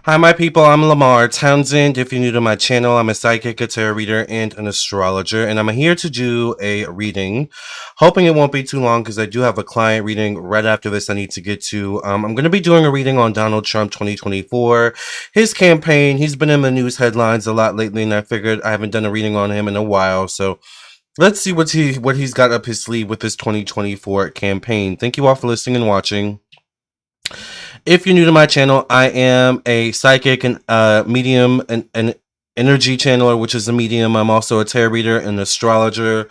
Hi, my people. I'm Lamarr Townsend. If you're new to my channel, I'm a psychic, a tarot reader, and an astrologer, and I'm here to do a reading. Hoping it won't be too long because I do have a client reading right after this I need to get to. I'm going to be doing a reading on Donald Trump 2024, his campaign. He's been in the news headlines a lot lately, and I figured I haven't done a reading on him in a while, so let's see what he's got up his sleeve with his 2024 campaign. Thank you all for listening and watching. If you're new to my channel, I am a psychic and medium and an energy channeler, which is a medium. I'm also a tarot reader, an astrologer,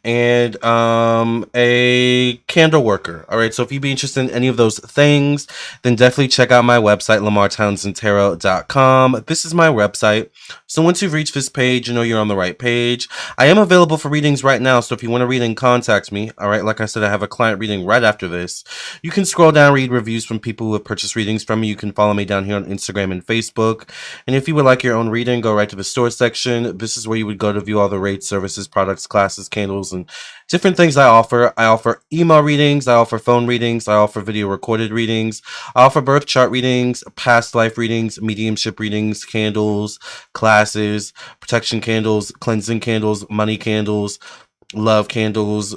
and a candle worker. All right, so if you'd be interested in any of those things, then definitely check out my website, lamartownsendtarot.com. This is my website. So once you've reached this page, you know you're on the right page. I am available for readings right now, so if you want a reading, contact me. All right, like I said, I have a client reading right after this. You can scroll down, read reviews from people who have purchased readings from me. You can follow me down here on Instagram and Facebook. And if you would like your own reading, go right to the store section. This is where you would go to view all the rates, services, products, classes, candles, and different things I offer. I offer email readings. I offer phone readings. I offer video recorded readings. I offer birth chart readings, past life readings, mediumship readings, candles, classes, protection candles, cleansing candles, money candles, love candles,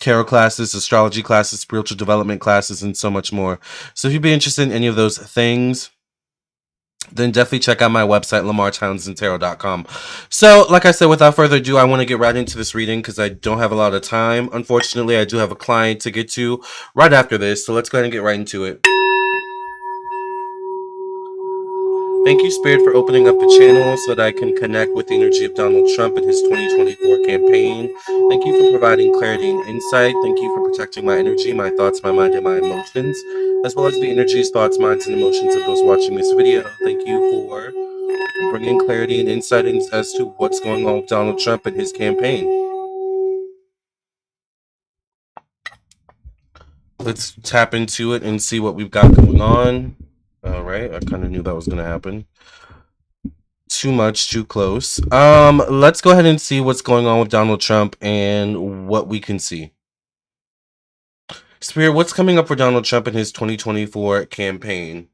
tarot classes, astrology classes, spiritual development classes, and so much more. So if you'd be interested in any of those things, then definitely check out my website, lamartownsendtarot.com. So, like I said, without further ado, I want to get right into this reading because I don't have a lot of time. Unfortunately, I do have a client to get to right after this, so let's go ahead and get right into it. Thank you, Spirit, for opening up the channel so that I can connect with the energy of Donald Trump and his 2024 campaign. Thank you for providing clarity and insight. Thank you for protecting my energy, my thoughts, my mind, and my emotions, as well as the energies, thoughts, minds, and emotions of those watching this video. Thank you for bringing clarity and insight as to what's going on with Donald Trump and his campaign. Let's tap into it and see what we've got going on. All right, I kind of knew that was going to happen. Too much, too close. Let's go ahead and see what's going on with Donald Trump and what we can see. Spirit, what's coming up for Donald Trump in his 2024 campaign?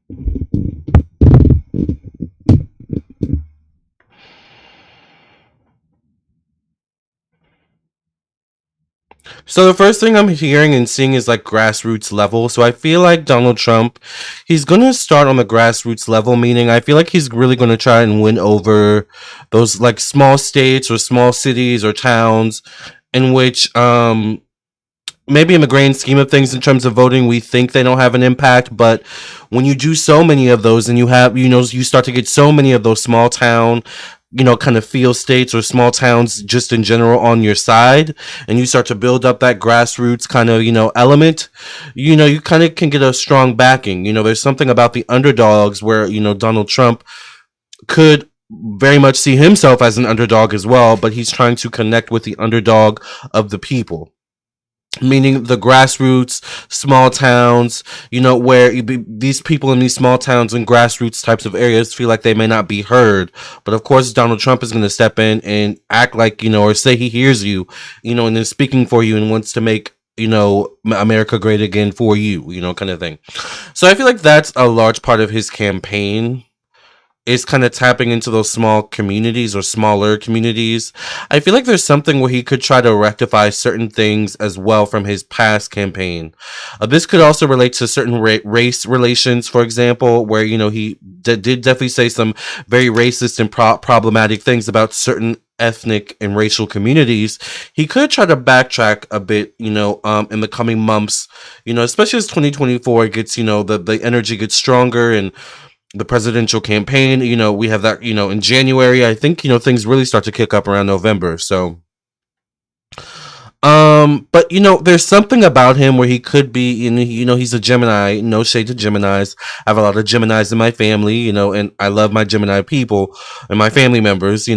So the first thing I'm hearing and seeing is like grassroots level. So I feel like Donald Trump, he's going to start on the grassroots level, meaning I feel like he's really going to try and win over those like small states or small cities or towns in which maybe in the grand scheme of things in terms of voting we think they don't have an impact, but when you do so many of those and you have, you start to get so many of those small town, kind of field states or small towns just in general on your side, and you start to build up that grassroots kind of, element, you kind of can get a strong backing. There's something about the underdogs where, Donald Trump could very much see himself as an underdog as well, but he's trying to connect with the underdog of the people, meaning the grassroots, small towns, where these people in these small towns and grassroots types of areas feel like they may not be heard. But of course, Donald Trump is going to step in and act like, or say he hears you, and is speaking for you and wants to make, America great again for you, kind of thing. So I feel like that's a large part of his campaign, is kind of tapping into those small communities or smaller communities. I feel like there's something where he could try to rectify certain things as well from his past campaign. This could also relate to certain race relations, for example, where, he did definitely say some very racist and problematic things about certain ethnic and racial communities. He could try to backtrack a bit, in the coming months, especially as 2024 gets, the energy gets stronger and the presidential campaign, we have that, in January. I think, things really start to kick up around November. So, but there's something about him where he could be, he's a Gemini. No shade to Geminis. I have a lot of Geminis in my family, and I love my Gemini people and my family members,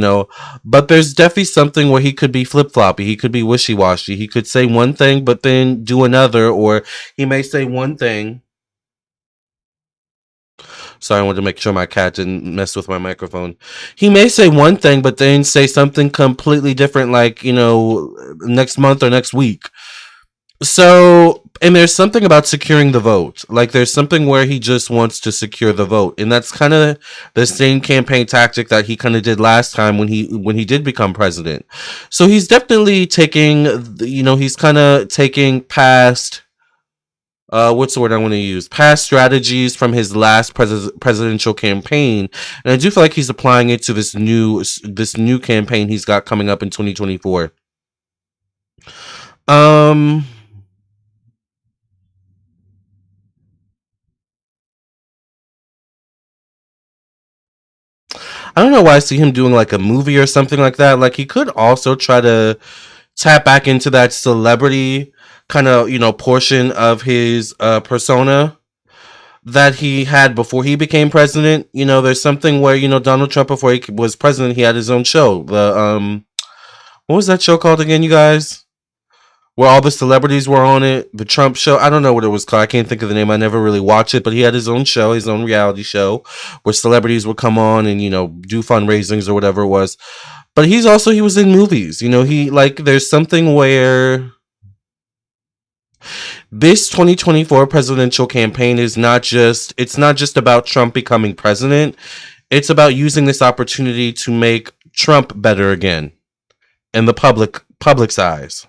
but there's definitely something where he could be flip-floppy. He could be wishy-washy. He could say one thing, but then do another, or he may say one thing. Sorry, I wanted to make sure my cat didn't mess with my microphone. He may say one thing, but then say something completely different, like, next month or next week. So And there's something about securing the vote. Like there's something where he just wants to secure the vote, and that's kind of the same campaign tactic that he kind of did last time when he did become president. So he's definitely taking, he's kind of taking past, what's the word I want to use? Past strategies from his last presidential campaign, and I do feel like he's applying it to this new campaign he's got coming up in 2024. Um, I don't know why I see him doing like a movie or something like that. Like he could also try to tap back into that celebrity kind of portion of his persona that he had before he became president. There's something where Donald Trump, before he was president, he had his own show. The what was that show called again, you guys? Where all the celebrities were on it, the Trump show. I don't know what it was called. I can't think of the name. I never really watched it, but he had his own show, his own reality show, where celebrities would come on and do fundraisings or whatever it was. But he was in movies. He like there's something where this 2024 presidential campaign is not just about Trump becoming president. It's about using this opportunity to make Trump better again in the public's eyes.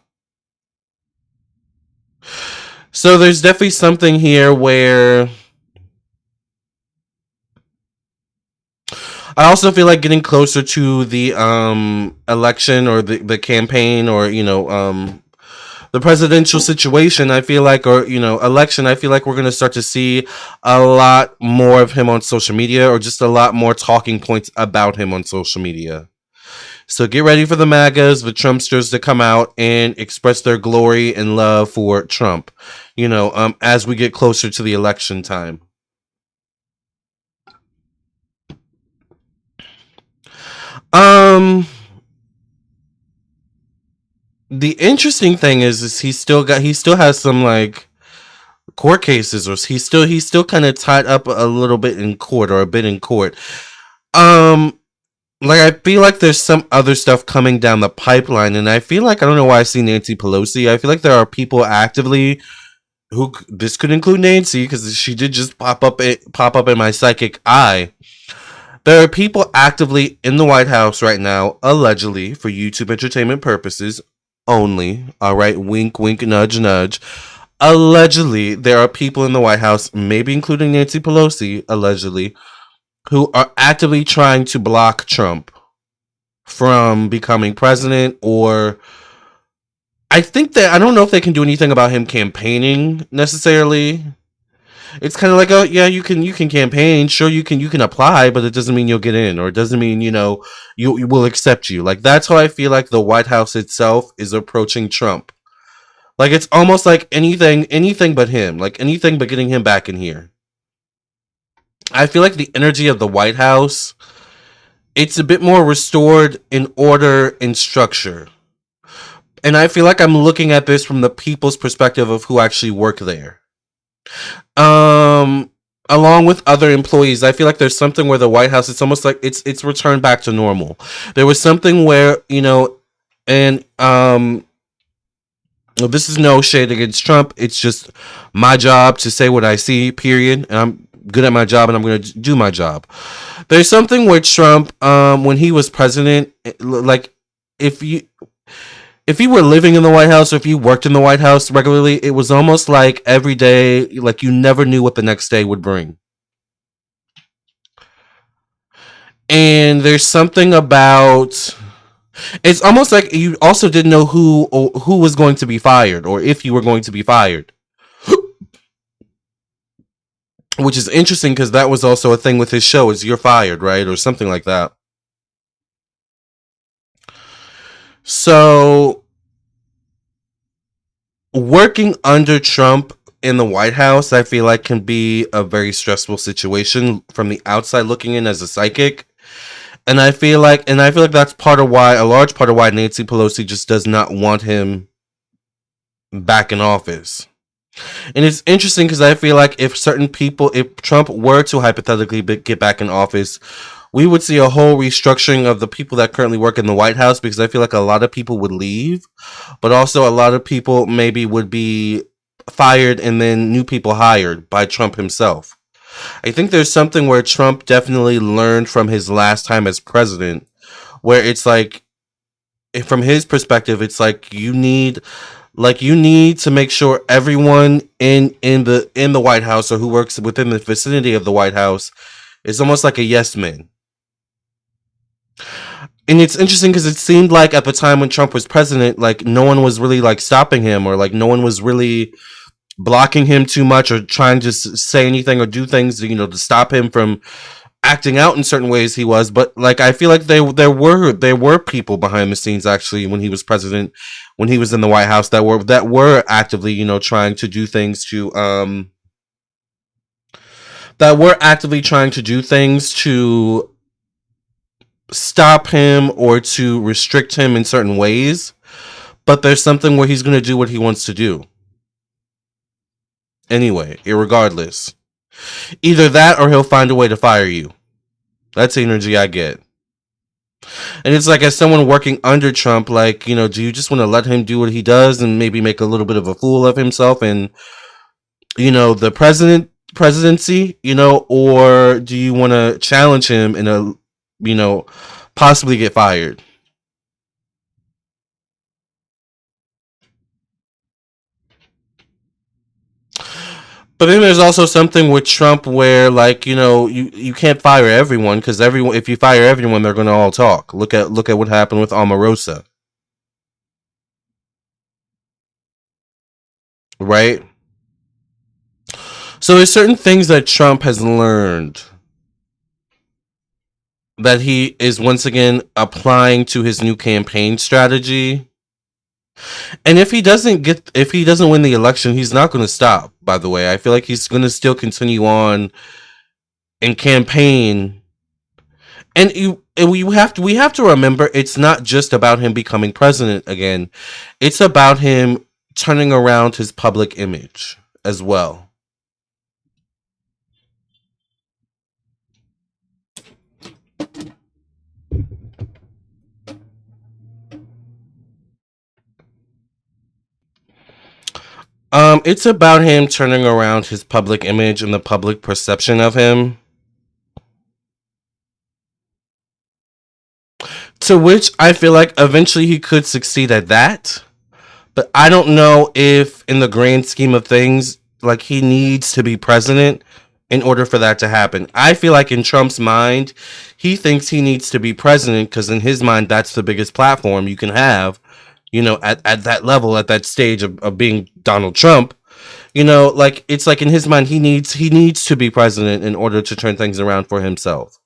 So there's definitely something here where I also feel like getting closer to the election or the campaign or the presidential situation, I feel like, or election, I feel like we're going to start to see a lot more of him on social media, or just a lot more talking points about him on social media. So get ready for the MAGAs, the Trumpsters, to come out and express their glory and love for Trump, as we get closer to the election time. Um, the interesting thing is he still has some like court cases, or he's still kind of tied up a little bit in court, or a bit in court. Um, like I feel like there's some other stuff coming down the pipeline, and I feel like I don't know why I see Nancy Pelosi. I feel like there are people actively who this could include Nancy, because she did just pop up in my psychic eye. There are people actively in the White House right now, allegedly for YouTube entertainment purposes only. All right, wink, wink, nudge, nudge. Allegedly, there are people in the White House, maybe including Nancy Pelosi, allegedly, who are actively trying to block Trump from becoming president. Or I don't know if they can do anything about him campaigning necessarily. It's kind of like, oh yeah, you can campaign, sure, you can apply, but it doesn't mean you'll get in, or it doesn't mean you will accept you. Like that's how I feel like the White House itself is approaching Trump. Like it's almost like anything but him, like anything but getting him back in here. I feel like the energy of the White House, it's a bit more restored in order and structure. And I feel like I'm looking at this from the people's perspective of who actually work there. Um, Along with other employees, I feel like there's something where the White House, it's almost like it's returned back to normal. There was something where, and well, this is no shade against Trump. It's just my job to say what I see, period. And I'm good at my job, and I'm going to do my job. There's something where Trump, when he was president, like if you if you were living in the White House, or if you worked in the White House regularly, it was almost like every day, like you never knew what the next day would bring. And there's something about, it's almost like you also didn't know who was going to be fired, or if you were going to be fired, which is interesting because that was also a thing with his show, is you're fired, right, or something like that. So working under Trump in the White House, I feel like can be a very stressful situation from the outside looking in as a psychic. And I feel like that's a large part of why Nancy Pelosi just does not want him back in office. And it's interesting because I feel like if Trump were to hypothetically get back in office, we would see a whole restructuring of the people that currently work in the White House, because I feel like a lot of people would leave, but also a lot of people maybe would be fired and then new people hired by Trump himself. I think there's something where Trump definitely learned from his last time as president, where it's like, from his perspective, it's like you need to make sure everyone in the White House or who works within the vicinity of the White House is almost like a yes man. And it's interesting because it seemed like at the time when Trump was president, like no one was really like stopping him, or like no one was really blocking him too much or trying to say anything or do things, to stop him from acting out in certain ways he was. But like I feel like there were people behind the scenes actually when he was president, when he was in the White House, that were actively, trying to do things to that were actively trying to do things to stop him or to restrict him in certain ways. But there's something where he's going to do what he wants to do anyway, irregardless. Either that or he'll find a way to fire you. That's the energy I get. And it's like, as someone working under Trump, like, do you just want to let him do what he does and maybe make a little bit of a fool of himself and, the presidency, or do you want to challenge him in a, possibly get fired? But then there's also something with Trump where, like, you can't fire everyone, because everyone, if you fire everyone, they're going to all talk. Look at what happened with Omarosa, right? So there's certain things that Trump has learned that he is once again applying to his new campaign strategy. And if he doesn't win the election, he's not going to stop. By the way, I feel like he's going to still continue on and campaign. And we have to remember, it's not just about him becoming president again. It's about him turning around his public image as well. It's about him turning around his public image and the public perception of him. To which I feel like eventually he could succeed at that. But I don't know if, in the grand scheme of things, like, he needs to be president in order for that to happen. I feel like in Trump's mind, he thinks he needs to be president because in his mind, that's the biggest platform you can have, at that level, at that stage of being Donald Trump. Like, it's like in his mind, he needs to be president in order to turn things around for himself.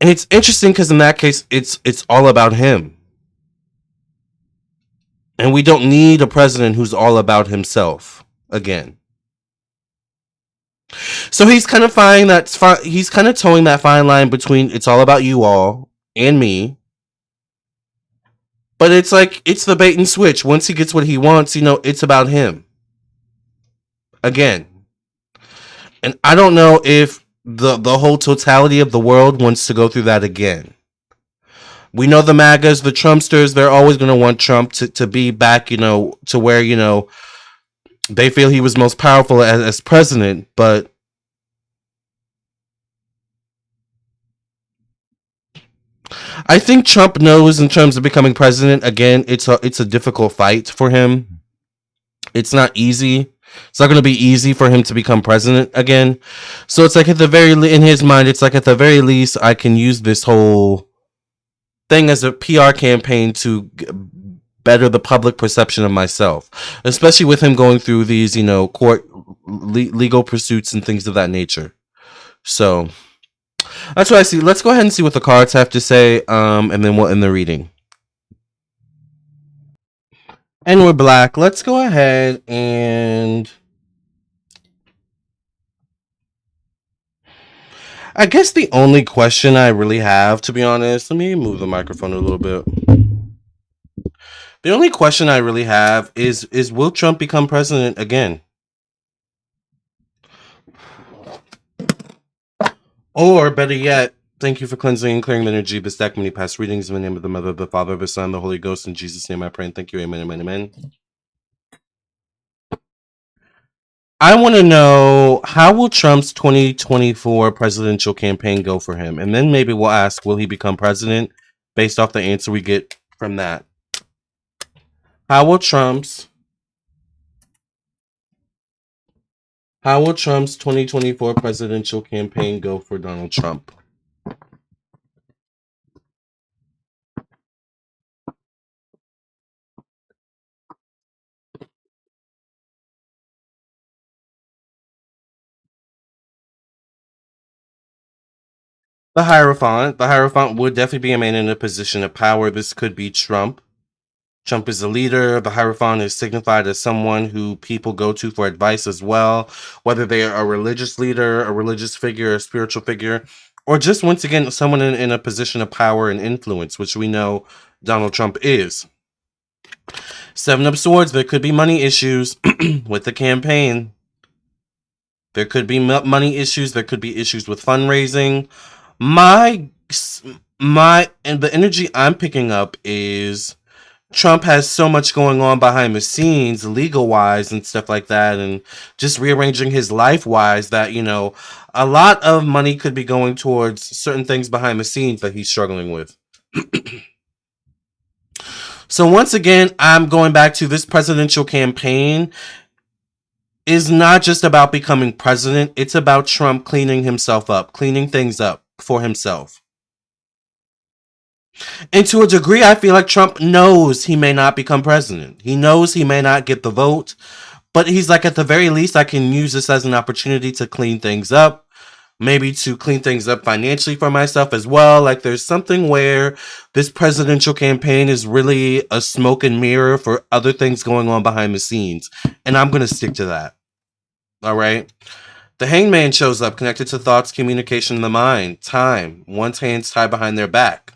And it's interesting because in that case, it's all about him. And we don't need a president who's all about himself again. So he's kind of he's kind of towing that fine line between it's all about you all and me. But it's like it's the bait and switch. Once he gets what he wants, it's about him again. And I don't know if the whole totality of the world wants to go through that again. We know the MAGAs, the Trumpsters, they're always going to want Trump to be back, to where, they feel he was most powerful as president. But I think Trump knows, in terms of becoming president, again, it's a difficult fight for him. It's not easy. It's not going to be easy for him to become president again. So it's like, in his mind, it's like, at the very least, I can use this whole thing as a PR campaign to better the public perception of myself, especially with him going through these, court legal pursuits and things of that nature. So that's what I see. Let's go ahead and see what the cards have to say, and then we'll end the reading. And we're black. Let's go ahead and I guess the only question I really have, to be honest, let me move the microphone a little bit. The only question I really have is will Trump become president again? Or better yet, thank you for cleansing and clearing the energy of this deck. Many past readings in the name of the Mother, the Father, the Son, the Holy Ghost. In Jesus' name I pray and thank you. Amen, amen, amen. I want to know, how will Trump's 2024 presidential campaign go for him? And then maybe we'll ask, will he become president based off the answer we get from that? How will Trump's how will Trump's 2024 presidential campaign go for Donald Trump? The Hierophant would definitely be a man in a position of power. This could be Trump. Trump is a leader. The Hierophant is signified as someone who people go to for advice as well, whether they are a religious leader, a religious figure, a spiritual figure, or just once again someone in a position of power and influence, which we know Donald Trump is. Seven of Swords, there could be money issues with the campaign. There could be money issues. There could be issues with fundraising. My and the energy I'm picking up is Trump has so much going on behind the scenes, legal wise and stuff like that, and just rearranging his life wise, that, a lot of money could be going towards certain things behind the scenes that he's struggling with. So once again, I'm going back to this presidential campaign is not just about becoming president. It's about Trump cleaning himself up, cleaning things up for himself. And to a degree, I feel like Trump knows he may not become president. He knows he may not get the vote, but he's like, at the very least, I can use this as an opportunity to clean things up, maybe to clean things up financially for myself as well. Like, there's something where this presidential campaign is really a smoke and mirror for other things going on behind the scenes. And I'm going to stick to that. All right. The Hangman shows up, connected to thoughts, communication in the mind, time, one's hands tied behind their back.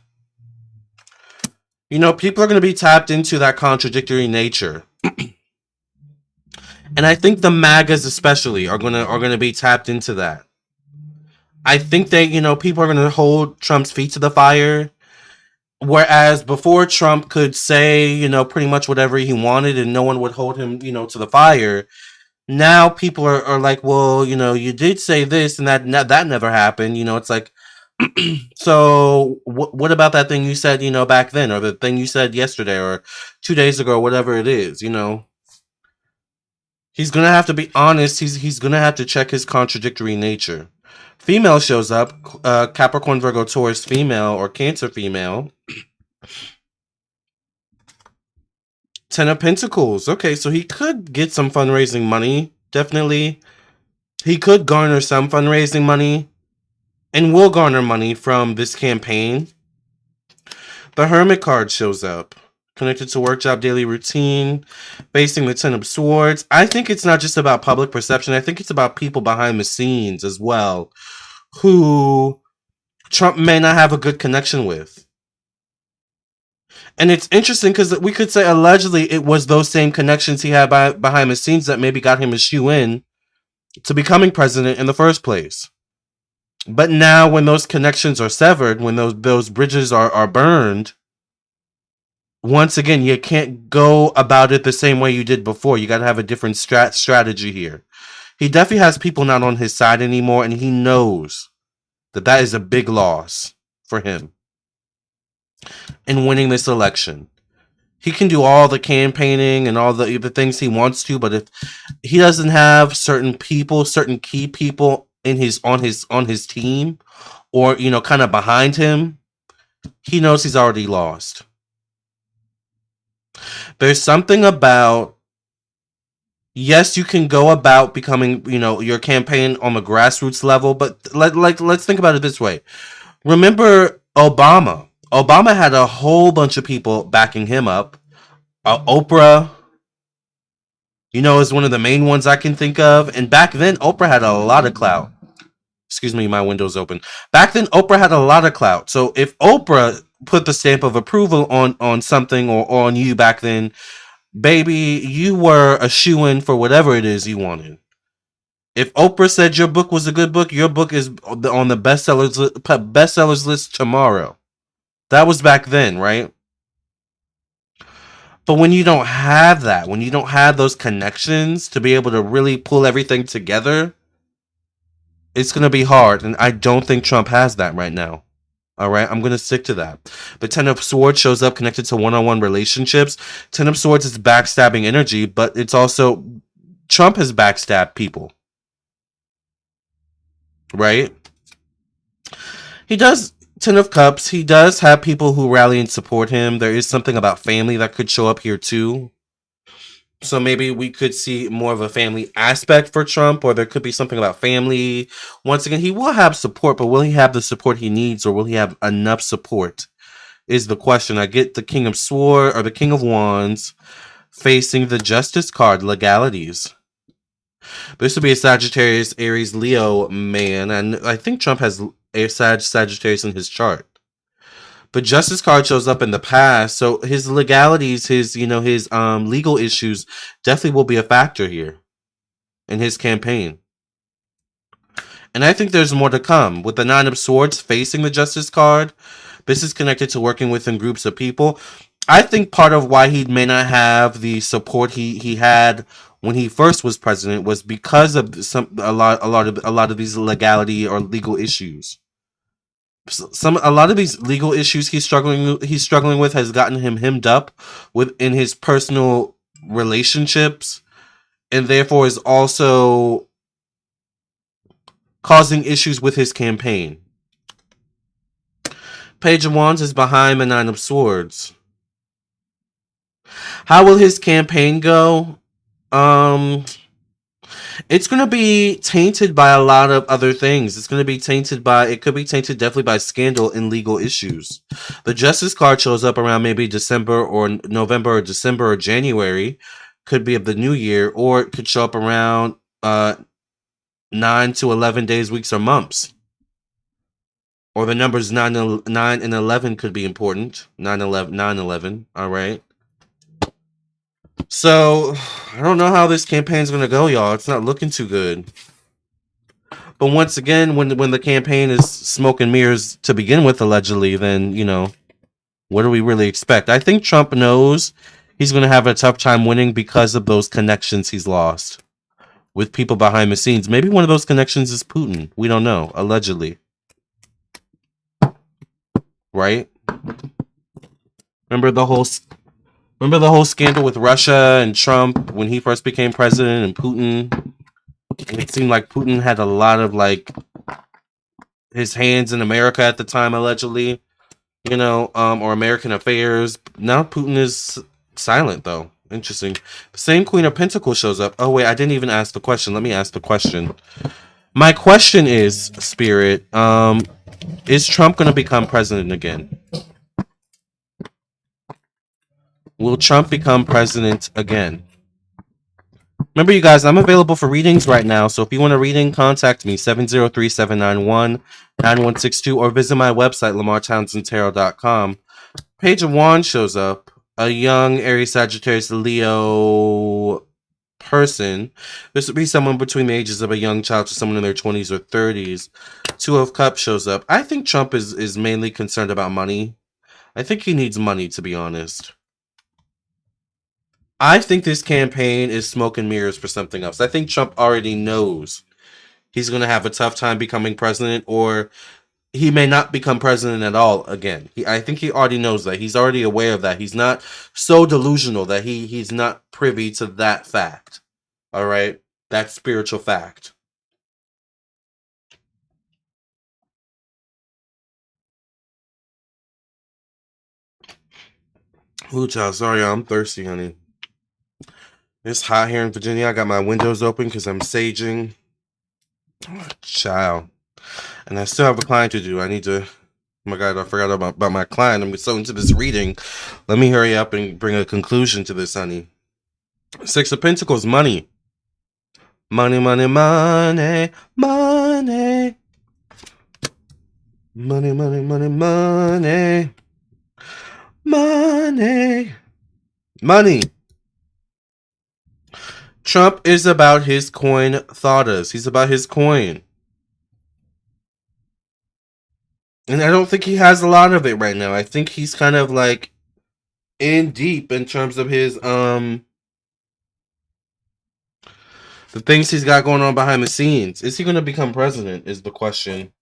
People are going to be tapped into that contradictory nature. And I think the MAGAs especially are gonna be tapped into that. I think that, people are gonna hold Trump's feet to the fire. Whereas before, Trump could say, pretty much whatever he wanted and no one would hold him, to the fire. Now people are like, well, you did say this and that never happened. It's like, so what about that thing you said, back then, or the thing you said yesterday or 2 days ago, or whatever it is, He's gonna have to be honest. He's gonna have to check his contradictory nature. Female shows up, Capricorn, Virgo, Taurus female, or Cancer female. Ten of Pentacles. Okay, so he could get some fundraising money. Definitely. He could garner some fundraising money and will garner money from this campaign. The Hermit card shows up, connected to work, job, daily routine, facing the Ten of Swords. I think it's not just about public perception. I think it's about people behind the scenes as well, who Trump may not have a good connection with. And it's interesting because we could say allegedly it was those same connections he had behind the scenes that maybe got him a shoe in to becoming president in the first place. But now when those connections are severed, when those bridges are burned, once again, you can't go about it the same way you did before. You got to have a different strategy here. He definitely has people not on his side anymore, and he knows that is a big loss for him in winning this election. He can do all the campaigning and all the things he wants to, but if he doesn't have certain people, certain key people on his team, or kind of behind him, he knows he's already lost. There's something about, yes, you can go about becoming, your campaign on the grassroots level, but let's think about it this way. Remember Obama. Obama had a whole bunch of people backing him up. Oprah, is one of the main ones I can think of. And back then, Oprah had a lot of clout. Excuse me, my window's open. Back then, Oprah had a lot of clout. So if Oprah put the stamp of approval on something or on you back then, baby, you were a shoo-in for whatever it is you wanted. If Oprah said your book was a good book, your book is on the bestsellers list tomorrow. That was back then, right? But when you don't have that, when you don't have those connections to be able to really pull everything together, it's going to be hard. And I don't think Trump has that right now. All right, I'm going to stick to that. The Ten of Swords shows up connected to one-on-one relationships. Ten of Swords is backstabbing energy, but it's also Trump has backstabbed people, right? He does. Ten of Cups, he does have people who rally and support him. There is something about family that could show up here too. So maybe we could see more of a family aspect for Trump, or there could be something about family. Once again, he will have support, but will he have the support he needs, or will he have enough support? Is the question. I get the King of Swords or the King of Wands facing the Justice card, legalities. This would be a Sagittarius, Aries, Leo man, and I think Trump has a Sagittarius in his chart. The Justice card shows up in the past, so his legalities, his legal issues definitely will be a factor here in his campaign. And I think there's more to come. With the Nine of Swords facing the Justice card, this is connected to working within groups of people. I think part of why he may not have the support he had when he first was president was because of a lot of these legality or legal issues. A lot of these legal issues he's struggling with has gotten him hemmed up within his personal relationships, and therefore is also causing issues with his campaign. Page of Wands is behind the Nine of Swords. How will his campaign go? It's going to be tainted by a lot of other things. It could be tainted definitely by scandal and legal issues. The Justice card shows up around maybe December or November or December or January. Could be of the new year, or it could show up around 9 to 11 days, weeks, or months. Or the numbers 9 and 11 could be important. 9/11. All right. So, I don't know how this campaign's going to go, y'all. It's not looking too good. But once again, when the campaign is smoke and mirrors to begin with, allegedly, then, what do we really expect? I think Trump knows he's going to have a tough time winning because of those connections he's lost with people behind the scenes. Maybe one of those connections is Putin. We don't know, allegedly. Right? Remember the whole scandal with Russia and Trump when he first became president, and Putin? It seemed like Putin had a lot of his hands in America at the time, allegedly, or American affairs. Now Putin is silent, though. Interesting. The same Queen of Pentacles shows up. Oh wait, I didn't even ask the question. Let me ask the question. My question is, Spirit, is Trump going to become president again? Will Trump become president again? Remember, you guys, I'm available for readings right now, so if you want a reading, contact me, 703-791-9162, or visit my website, lamartownsendtarot.com. Page of Wands shows up. A young Aries, Sagittarius, Leo person. This would be someone between the ages of a young child to someone in their 20s or 30s. Two of Cups shows up. I think Trump is mainly concerned about money. I think he needs money, to be honest. I think this campaign is smoke and mirrors for something else. I think Trump already knows he's going to have a tough time becoming president, or he may not become president at all again. I think he already knows that. He's already aware of that. He's not so delusional that he's not privy to that fact. All right? That spiritual fact. Ooh, child, sorry, I'm thirsty, honey. It's hot here in Virginia. I got my windows open because I'm saging. Oh, child. And I still have a client to do. I need to... Oh my God, I forgot about my client. I'm so into this reading. Let me hurry up and bring a conclusion to this, honey. Six of Pentacles, money. Money, money, money, money. Money, money, money, money. Money. Money. Trump is about his coin, Thoughtas. He's about his coin. And I don't think he has a lot of it right now. I think he's kind of in deep in terms of his the things he's got going on behind the scenes. Is he going to become president? Is the question.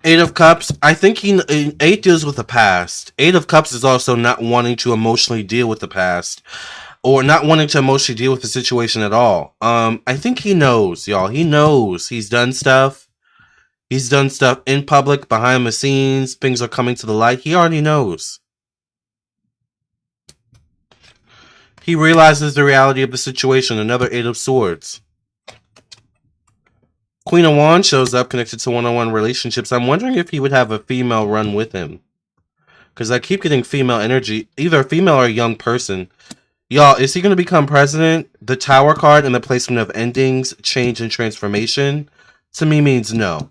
Eight of Cups. I think eight deals with the past. Eight of Cups is also not wanting to emotionally deal with the past, or not wanting to emotionally deal with the situation at all. I think he knows, y'all. He knows he's done stuff. He's done stuff in public, behind the scenes. Things are coming to the light. He already knows. He realizes the reality of the situation. Another Eight of Swords. Queen of Wands shows up connected to one-on-one relationships. I'm wondering if he would have a female run with him. Because I keep getting female energy. Either a female or a young person. Y'all, is he going to become president? The Tower card and the placement of endings, change, and transformation to me means no.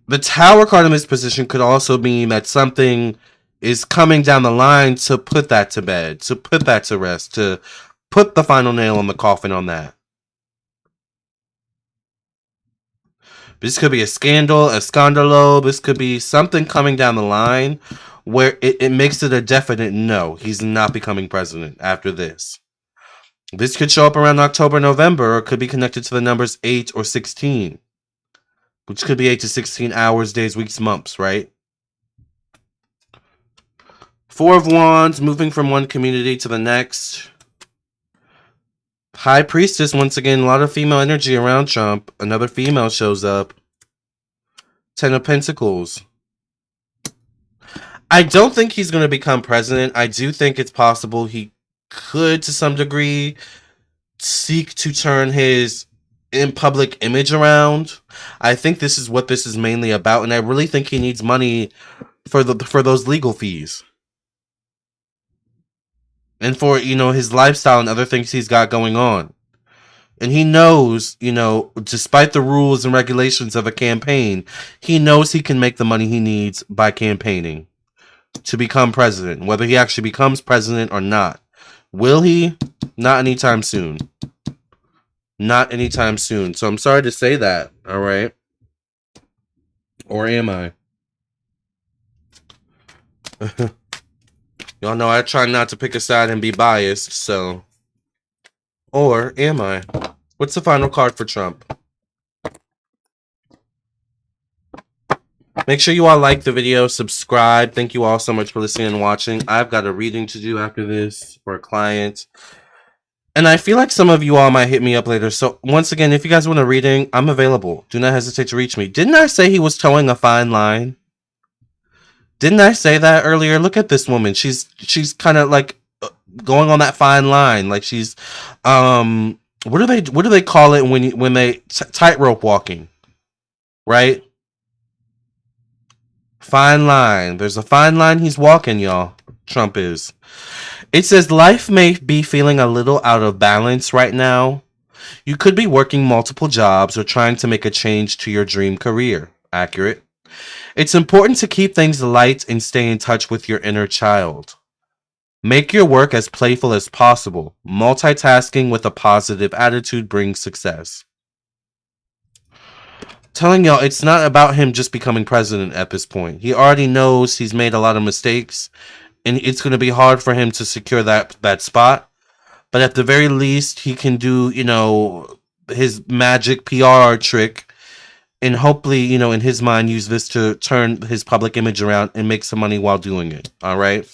The Tower card in this position could also mean that something is coming down the line to put that to bed, to put that to rest, to put the final nail in the coffin on that. This could be a scandal, a scandalo. This could be something coming down the line where it makes it a definite no. He's not becoming president after this. This could show up around October, November, or could be connected to the numbers 8 or 16, which could be 8 to 16 hours, days, weeks, months, right? Four of Wands, moving from one community to the next. High Priestess, once again, a lot of female energy around Trump. Another female shows up. Ten of Pentacles. I don't think he's going to become president. I do think it's possible he could, to some degree, seek to turn his in public image around. I think this is what this is mainly about, and I really think he needs money for those legal fees. And for, his lifestyle and other things he's got going on. And he knows, despite the rules and regulations of a campaign, he knows he can make the money he needs by campaigning to become president, whether he actually becomes president or not. Will he? Not anytime soon. Not anytime soon. So I'm sorry to say that, all right? Or am I? Y'all know I try not to pick a side and be biased, so... Or am I? What's the final card for Trump? Make sure you all like the video, subscribe. Thank you all so much for listening and watching. I've got a reading to do after this for a client. And I feel like some of you all might hit me up later. So once again, if you guys want a reading, I'm available. Do not hesitate to reach me. Didn't I say he was towing a fine line? Didn't I say that earlier? Look at this woman. She's kind of like going on that fine line. Like she's what do they call it when they tightrope walking? Right? Fine line. There's a fine line he's walking, y'all. Trump is. It says life may be feeling a little out of balance right now. You could be working multiple jobs or trying to make a change to your dream career. Accurate. It's important to keep things light and stay in touch with your inner child. Make your work as playful as possible. Multitasking with a positive attitude brings success. Telling y'all, it's not about him just becoming president at this point. He already knows he's made a lot of mistakes, and it's going to be hard for him to secure that spot. But at the very least, he can do, his magic PR trick, and hopefully, in his mind, use this to turn his public image around and make some money while doing it. All right?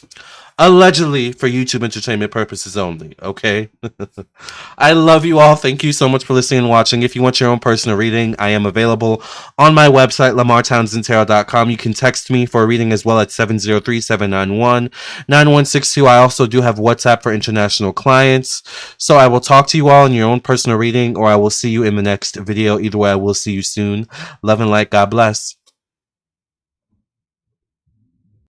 Allegedly for YouTube entertainment purposes only, okay? I love you all. Thank you so much for listening and watching. If you want your own personal reading, I am available on my website, LamarrTownsendTarot.com. You can text me for a reading as well at 703-791-9162. I also do have WhatsApp for international clients. So I will talk to you all in your own personal reading, or I will see you in the next video. Either way, I will see you soon. Love and light. God bless.